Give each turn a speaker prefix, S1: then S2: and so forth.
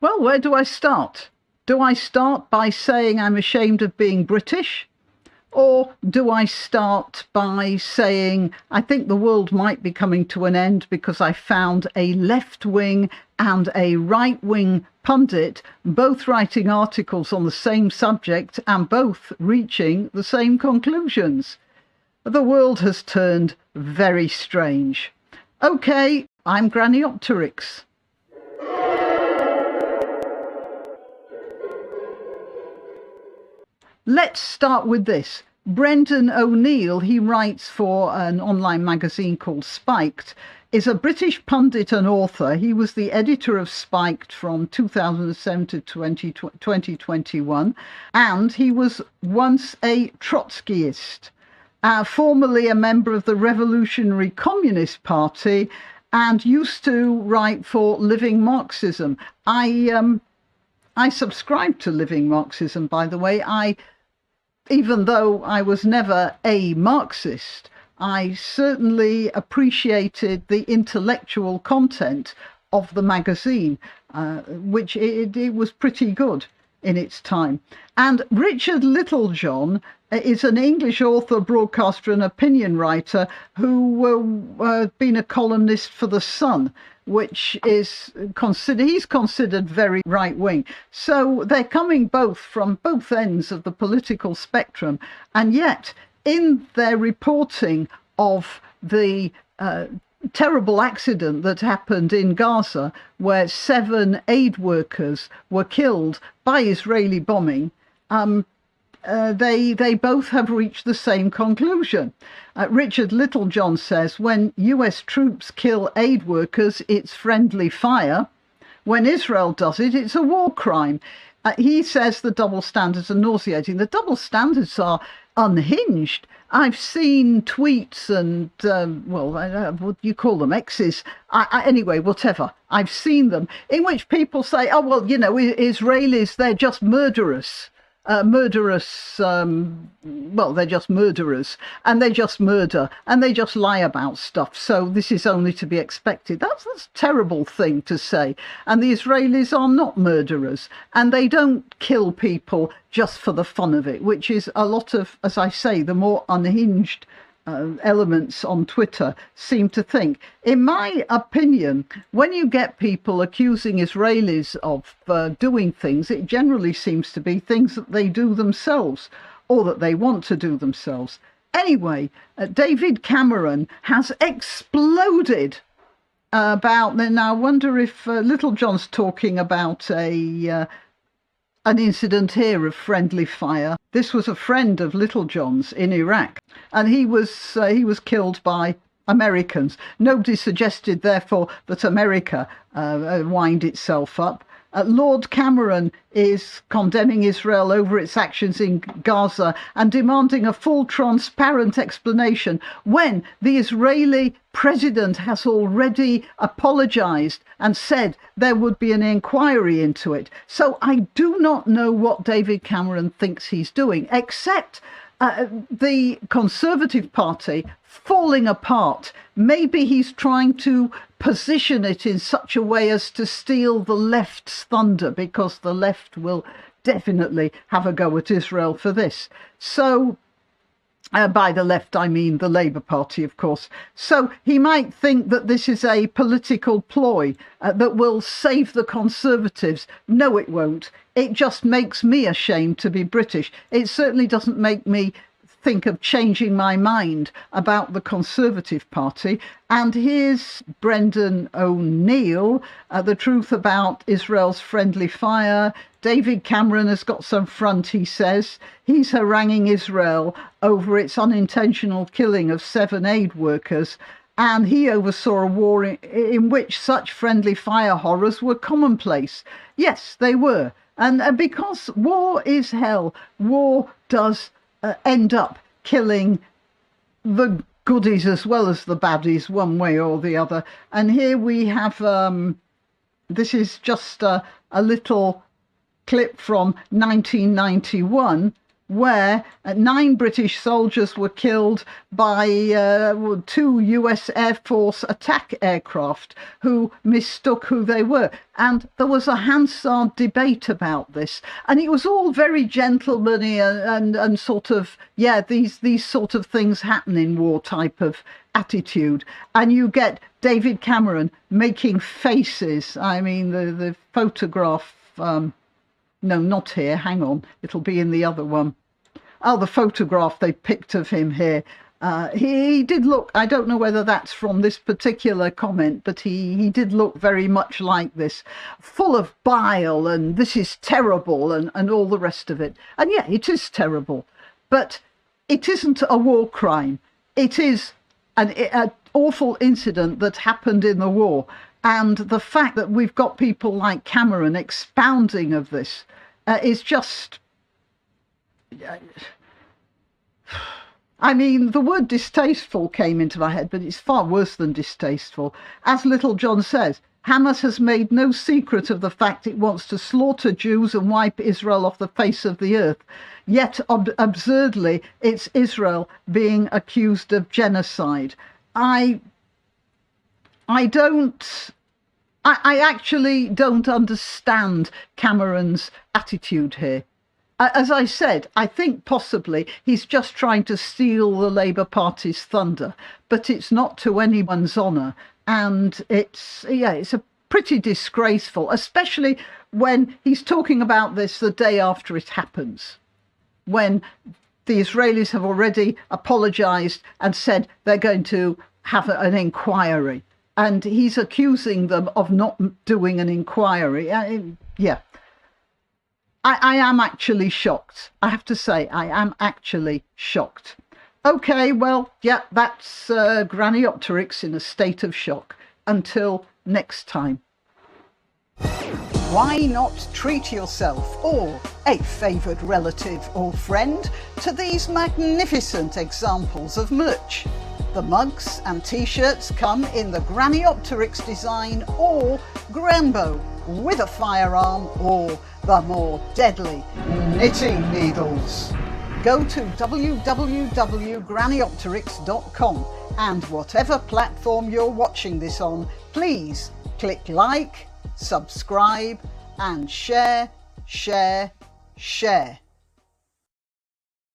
S1: Well, where do I start? Do I start by saying I'm ashamed of being British? Or do I start by saying I think the world might be coming to an end because I found a left-wing and a right-wing pundit both writing articles on the same subject and both reaching the same conclusions? The world has turned very strange. Okay, I'm Graniopteryx. Let's start with this. Brendan O'Neill, he writes for an online magazine called Spiked, is a British pundit and author. He was the editor of Spiked from 2007 to 2021, and he was once a Trotskyist, formerly a member of the Revolutionary Communist Party, and used to write for Living Marxism. I subscribe to Living Marxism, by the way. Even though I was never a Marxist, I certainly appreciated the intellectual content of the magazine, which it was pretty good in its time. And Richard Littlejohn is an English author, broadcaster and opinion writer who been a columnist for The Sun, which is he's considered very right-wing. So they're coming both from both ends of the political spectrum, and yet in their reporting of the terrible accident that happened in Gaza, where 7 aid workers were killed by Israeli bombing, they both have reached the same conclusion. Richard Littlejohn says, when US troops kill aid workers, it's friendly fire. When Israel does it, it's a war crime. He says the double standards are nauseating. The double standards are unhinged. I've seen tweets and, what do you call them, X's? Anyway, whatever. I've seen them in which people say, oh, well, you know, Israelis, they're just murderous. They're just murderers, and they just murder, and they just lie about stuff, so this is only to be expected. That's a terrible thing to say. And the Israelis are not murderers, and they don't kill people just for the fun of it, which is a lot of, as I say, the more unhinged elements on Twitter seem to think. In my opinion, when you get people accusing Israelis of doing things, it generally seems to be things that they do themselves or that they want to do themselves. Anyway, David Cameron has exploded about, now I wonder if Littlejohn's talking about an incident here of friendly fire. This was a friend of Littlejohn's in Iraq, and he was killed by Americans. Nobody suggested, therefore, that America wind itself up. Lord Cameron is condemning Israel over its actions in Gaza and demanding a full, transparent explanation when the Israeli president has already apologized and said there would be an inquiry into it. So I do not know what David Cameron thinks he's doing, except the Conservative Party falling apart. Maybe he's trying to position it in such a way as to steal the left's thunder, because the left will definitely have a go at Israel for this. So by the left, I mean the Labour Party, of course. So he might think that this is a political ploy that will save the Conservatives. No, it won't. It just makes me ashamed to be British. It certainly doesn't make me think of changing my mind about the Conservative Party. And here's Brendan O'Neill, the truth about Israel's friendly fire. David Cameron has got some front, he says. He's haranguing Israel over its unintentional killing of 7 aid workers, and he oversaw a war in which such friendly fire horrors were commonplace. Yes, they were. And because war is hell, war does end up killing the goodies as well as the baddies, one way or the other. And here we have, this is just a little clip from 1991, where 9 British soldiers were killed by 2 US Air Force attack aircraft who mistook who they were. And there was a Hansard debate about this. And it was all very gentlemanly and sort of, yeah, these sort of things happen in war type of attitude. And you get David Cameron making faces. I mean, the photograph, no, not here, hang on, it'll be in the other one. Oh, the photograph they picked of him here. He did look, I don't know whether that's from this particular comment, but he did look very much like this, full of bile and this is terrible and all the rest of it. And yeah, it is terrible, but it isn't a war crime. It is an awful incident that happened in the war. And the fact that we've got people like Cameron expounding of this is just... I mean, the word distasteful came into my head, but it's far worse than distasteful. As Little John says, Hamas has made no secret of the fact it wants to slaughter Jews and wipe Israel off the face of the earth. Yet, absurdly, it's Israel being accused of genocide. I actually don't understand Cameron's attitude here. As I said, I think possibly he's just trying to steal the Labour Party's thunder, but it's not to anyone's honour. And it's a pretty disgraceful, especially when he's talking about this the day after it happens, when the Israelis have already apologised and said they're going to have an inquiry. And he's accusing them of not doing an inquiry. Yeah. I am actually shocked. I have to say, I am actually shocked. Okay, well, yeah, that's Graniopteryx in a state of shock. Until next time. Why not treat yourself or a favoured relative or friend to these magnificent examples of merch? The mugs and t-shirts come in the Graniopteryx design or Granbo with a firearm or the more deadly knitting needles. Go to www.graniopteryx.com and whatever platform you're watching this on, please click like, subscribe and share.